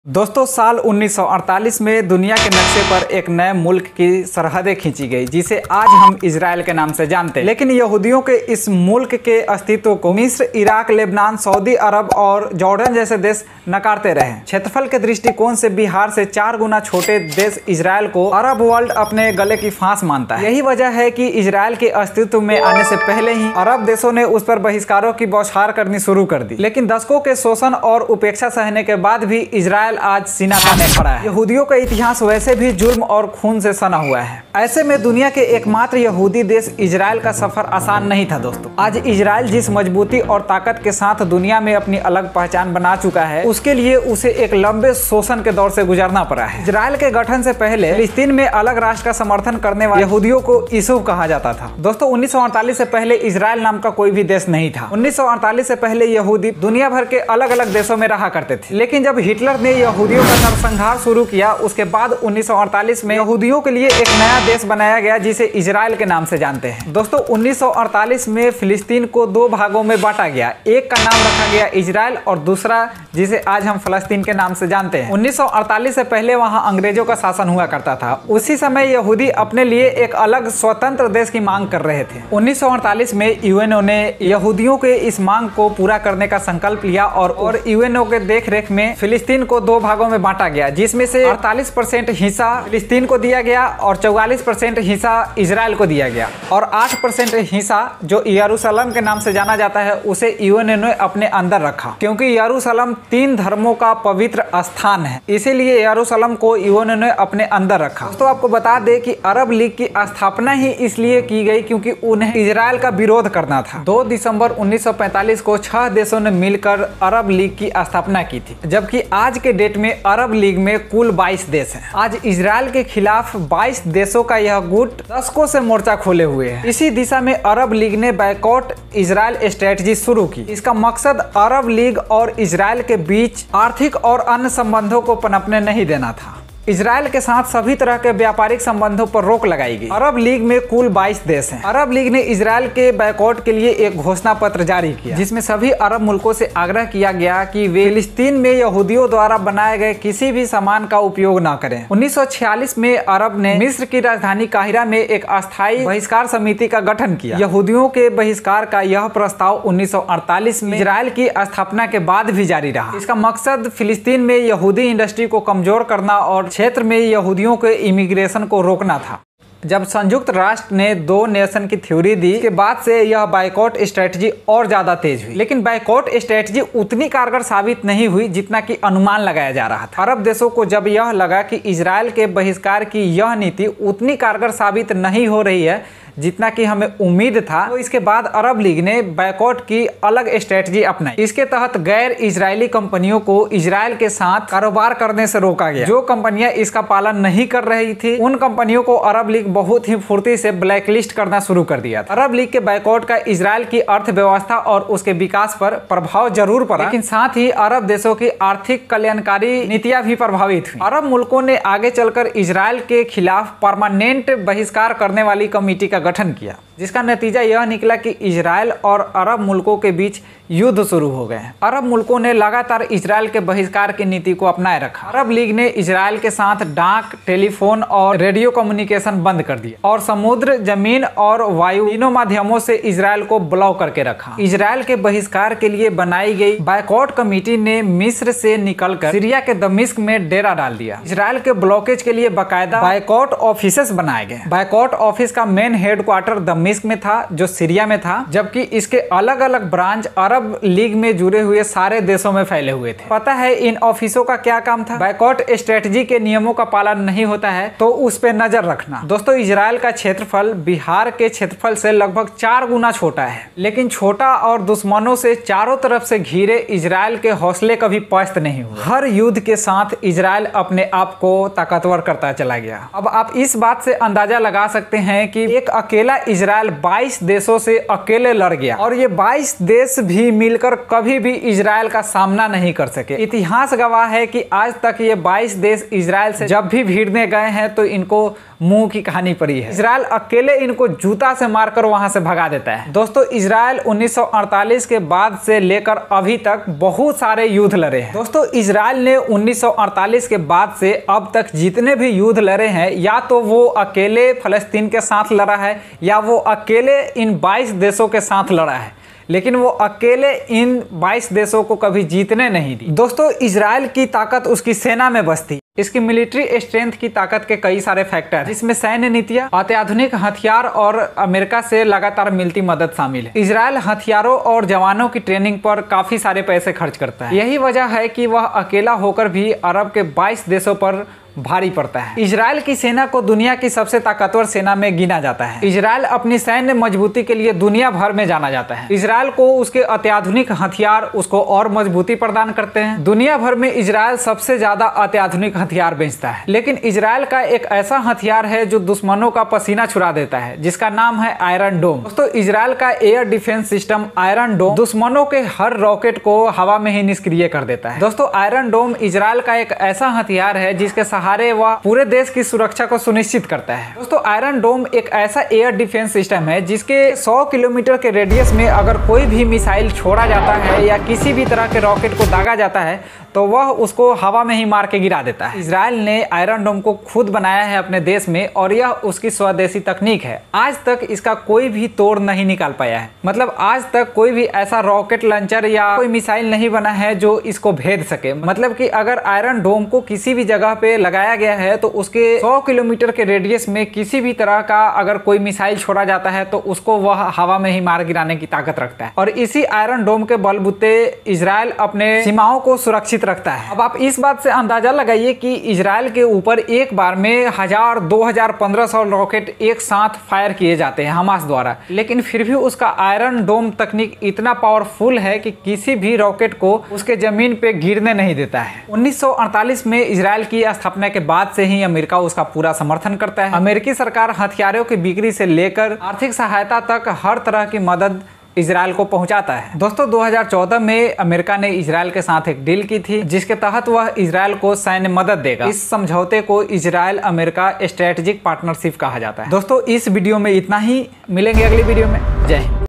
दोस्तों साल 1948 में दुनिया के नक्शे पर एक नए मुल्क की सरहदें खींची गई जिसे आज हम इजराइल के नाम से जानते हैं। लेकिन यहूदियों के इस मुल्क के अस्तित्व को मिस्र, इराक, लेबनान, सऊदी अरब और जॉर्डन जैसे देश नकारते रहे। क्षेत्रफल के दृष्टिकोण से बिहार से 4 गुना छोटे देश इजराइल को अरब वर्ल्ड अपने गले की फांस मानता है। यही वजह है कि इजराइल के अस्तित्व में आने से पहले ही अरब देशों ने उस पर बहिष्कारों की बौछार करनी शुरू कर दी। लेकिन दशकों के शोषण और उपेक्षा सहने के बाद भी इजराइल आज सीना ताने खड़ा है। यहूदियों का इतिहास वैसे भी जुर्म और खून से सना हुआ है। ऐसे में दुनिया के एकमात्र यहूदी देश इजराइल का सफर आसान नहीं था। दोस्तों आज इजराइल जिस मजबूती और ताकत के साथ दुनिया में अपनी अलग पहचान बना चुका है, उसके लिए उसे एक लंबे शोषण के दौर से गुजरना पड़ा है। इजराइल के गठन से पहले फिलिस्तीन में अलग राष्ट्र का समर्थन करने वाले यहूदियों को यूसुफ कहा जाता था। दोस्तों 1948 से पहले इजराइल नाम का कोई भी देश नहीं था। 1948 से पहले यहूदी दुनिया भर के अलग अलग देशों में रहा करते थे। लेकिन जब हिटलर ने यहूदियों का नरसंहार शुरू किया, उसके बाद 1948 में यहूदियों के लिए एक नया देश बनाया गया जिसे इजराइल के नाम से जानते हैं। दोस्तों 1948 में फिलिस्तीन को 2 भागों में बांटा गया। एक का नाम रखा गया इजराइल और दूसरा जिसे आज हम फलस्तीन के नाम से जानते हैं। 1948 से पहले वहां अंग्रेजों का शासन हुआ करता था। उसी समय यहूदी अपने लिए एक अलग स्वतंत्र देश की मांग कर रहे थे। 1948 में यूएनओ ने यहूदियों के इस मांग को पूरा करने का संकल्प लिया और यूएनओ के देखरेख में फिलिस्तीन को 2 भागों में बांटा गया, जिसमें से 48% हिस्सा फिलिस्तीन को दिया गया और 44% हिस्सा इजराइल को दिया गया और 8% हिस्सा जो यरूशलेम के नाम से जाना जाता है उसे यूएनओ ने अपने अंदर रखा। क्योंकि यरूशलेम 3 धर्मों का पवित्र स्थान है, इसीलिए यरूशलेम को यूएनओ ने अपने अंदर रखा। तो आपको बता दें कि अरब लीग की स्थापना ही इसलिए की गई क्योंकि उन्हें इजराइल का विरोध करना था। 2 दिसंबर 1945 को 6 देशों ने मिलकर अरब लीग की स्थापना की थी, जबकि आज के डेट में अरब लीग में कुल 22 देश हैं। आज इजराइल के खिलाफ 22 देशों का यह गुट दशकों से मोर्चा खोले हुए है। इसी दिशा में अरब लीग ने बायकॉट इजराइल स्ट्रेटजी शुरू की। इसका मकसद अरब लीग और इजराइल के बीच आर्थिक और अन्य संबंधों को पनपने नहीं देना था। इजराइल के साथ सभी तरह के व्यापारिक संबंधों पर रोक लगाई गई। अरब लीग में कुल 22 देश हैं। अरब लीग ने इजराइल के बायकॉट के लिए एक घोषणा पत्र जारी किया, जिसमें सभी अरब मुल्कों से आग्रह किया गया कि वे फिलिस्तीन में यहूदियों द्वारा बनाए गए किसी भी सामान का उपयोग न करें। 1946 में अरब ने मिस्र की राजधानी काहिरा में एक अस्थायी बहिष्कार समिति का गठन किया। यहूदियों के बहिष्कार का यह प्रस्ताव 1948 में इजराइल की स्थापना के बाद भी जारी रहा। इसका मकसद फिलिस्तीन में यहूदी इंडस्ट्री को कमजोर करना और क्षेत्र में यहूदियों के इमिग्रेशन को रोकना था। जब संयुक्त राष्ट्र ने 2 नेशन की थ्योरी दी, के बाद से यह बायकॉट स्ट्रेटजी और ज्यादा तेज हुई। लेकिन बायकॉट स्ट्रेटजी उतनी कारगर साबित नहीं हुई जितना कि अनुमान लगाया जा रहा था। अरब देशों को जब यह लगा कि इजराइल के बहिष्कार की यह नीति उतनी कारगर साबित नहीं हो रही है जितना कि हमें उम्मीद था, तो इसके बाद अरब लीग ने बायकॉट की अलग स्ट्रेटजी अपनाई। इसके तहत गैर इजरायली कंपनियों को इजराइल के साथ कारोबार करने से रोका गया। जो कंपनियां इसका पालन नहीं कर रही थी, उन कंपनियों को अरब लीग बहुत ही फुर्ती से ब्लैकलिस्ट करना शुरू कर दिया था। अरब लीग के बायकॉट का इजराइल की अर्थव्यवस्था और उसके विकास पर प्रभाव जरूर पड़ा, लेकिन साथ ही अरब देशों की आर्थिक कल्याणकारी नीतियां भी प्रभावित हुई। अरब मुल्कों ने आगे चलकर इजराइल के खिलाफ परमानेंट बहिष्कार करने वाली कमेटी का गठन किया, जिसका नतीजा यह निकला कि इजराइल और अरब मुल्कों के बीच युद्ध शुरू हो गए। अरब मुल्कों ने लगातार इजराइल के बहिष्कार की नीति को अपनाए रखा। अरब लीग ने इजराइल के साथ डाक, टेलीफोन और रेडियो कम्युनिकेशन बंद कर दिया और समुद्र, जमीन और वायु तीनों माध्यमों से इजराइल को ब्लॉक करके रखा। इजराइल के बहिष्कार के लिए बनाई गई बायकॉट कमेटी ने मिस्र से निकलकर सीरिया के दमिश्क में डेरा डाल दिया। इजराइल के ब्लॉकेज के लिए बाकायदा बायकॉट ऑफिसेस बनाए गए। बायकॉट ऑफिस का मेन हेडक्वार्टर दमिश्क में था, जो सीरिया में था, जबकि इसके अलग अलग ब्रांच अरब लीग में जुड़े हुए सारे देशों में फैले हुए थे। पता है इन ऑफिसों का क्या काम था? बायकॉट स्ट्रेटजी के नियमों का पालन नहीं होता है तो उस पे नजर रखना। दोस्तों इजराइल का क्षेत्रफल बिहार के क्षेत्रफल से लगभग 4 गुना छोटा है, लेकिन छोटा और दुश्मनों से चारों तरफ से घिरे इजराइल के हौसले कभी पस्त नहीं हुए। हर युद्ध के साथ इजराइल अपने आप को ताकतवर करता चला गया। अब आप इस बात से अंदाजा लगा सकते हैं कि एक अकेला इजराइल 22 देशों से अकेले लड़ गया और ये 22 देश भी मिलकर कभी भी इजराइल का सामना नहीं कर सके। इतिहास गवाह है कि आज तक ये 22 देश इजराइल से जब भी भिड़ने गए हैं तो इनको मुंह की कहानी पड़ी है। इजराइल अकेले इनको जूता से मारकर वहां से भगा देता है। दोस्तों इजराइल 1948 के बाद से लेकर अभी तक बहुत सारे युद्ध लड़े हैं। दोस्तों इजराइल ने 1948 के बाद से अब तक जितने भी युद्ध लड़े हैं, या तो वो अकेले फलस्तीन के साथ लड़ा है या वो अकेले इन 22 देशों के साथ लड़ा है, लेकिन वो अकेले इन 22 देशों को कभी जीतने नहीं दी। दोस्तों इजराइल की ताकत उसकी सेना में बसती। इसकी मिलिट्री स्ट्रेंथ की ताकत के कई सारे फैक्टर हैं, जिसमें सैन्य नीतियां, अत्याधुनिक हथियार और अमेरिका से लगातार मिलती मदद शामिल है। इजराइल हथियारों और जवानों की ट्रेनिंग पर काफी सारे पैसे खर्च करता है। यही वजह है कि वह अकेला होकर भी अरब के 22 देशों पर भारी पड़ता है। इजराइल की सेना को दुनिया की सबसे ताकतवर सेना में गिना जाता है। इजराइल अपनी सैन्य मजबूती के लिए दुनिया भर में जाना जाता है। इजराइल को उसके अत्याधुनिक हथियार उसको और मजबूती प्रदान करते हैं। दुनिया भर में इजराइल सबसे ज्यादा अत्याधुनिक हथियार बेचता है। लेकिन इजराइल का एक ऐसा हथियार है जो दुश्मनों का पसीना छुड़ा देता है, जिसका नाम है आयरन डोम। दोस्तों इजराइल का एयर डिफेंस सिस्टम आयरन डोम दुश्मनों के हर रॉकेट को हवा में ही निष्क्रिय कर देता है। दोस्तों आयरन डोम इजराइल का एक ऐसा हथियार है जिसके सहारे वह पूरे देश की सुरक्षा को सुनिश्चित करता है। दोस्तों आयरन डोम एक ऐसा एयर डिफेंस सिस्टम है जिसके 100 किलोमीटर के रेडियस में अगर कोई भी मिसाइल छोड़ा जाता है या किसी भी तरह के रॉकेट को दागा जाता है तो वह उसको हवा में ही मार के गिरा देता है। इजराइल ने आयरन डोम को खुद बनाया है अपने देश में और यह उसकी स्वदेशी तकनीक है। आज तक इसका कोई भी तोड़ नहीं निकाल पाया है। मतलब आज तक कोई भी ऐसा रॉकेट लॉन्चर या कोई मिसाइल नहीं बना है जो इसको भेद सके। मतलब कि अगर आयरन डोम को किसी भी जगह पे लगाया गया है तो उसके 100 किलोमीटर के रेडियस में किसी भी तरह का अगर कोई मिसाइल छोड़ा जाता है तो उसको वह हवा में ही मार गिराने की ताकत रखता है। और इसी आयरन डोम के बलबूते इजराइल अपने सीमाओं को सुरक्षित रखता है। अब आप इस बात से अंदाजा लगाइए कि इजराइल के ऊपर एक बार में 1000, 2000, 1500 रॉकेट एक साथ फायर किए जाते हैं हमास द्वारा, लेकिन फिर भी उसका आयरन डोम तकनीक इतना पावरफुल है कि किसी भी रॉकेट को उसके जमीन पे गिरने नहीं देता है। 1948 में इजराइल की स्थापना के बाद से ही अमेरिका उसका पूरा समर्थन करता है। अमेरिकी सरकार हथियारों की बिक्री से लेकर आर्थिक सहायता तक हर तरह की मदद इजराइल को पहुंचाता है। दोस्तों 2014 में अमेरिका ने इजराइल के साथ एक डील की थी जिसके तहत वह इजराइल को सैन्य मदद देगा। इस समझौते को इजराइल अमेरिका स्ट्रेटेजिक पार्टनरशिप कहा जाता है। दोस्तों इस वीडियो में इतना ही, मिलेंगे अगली वीडियो में। जय हिंद।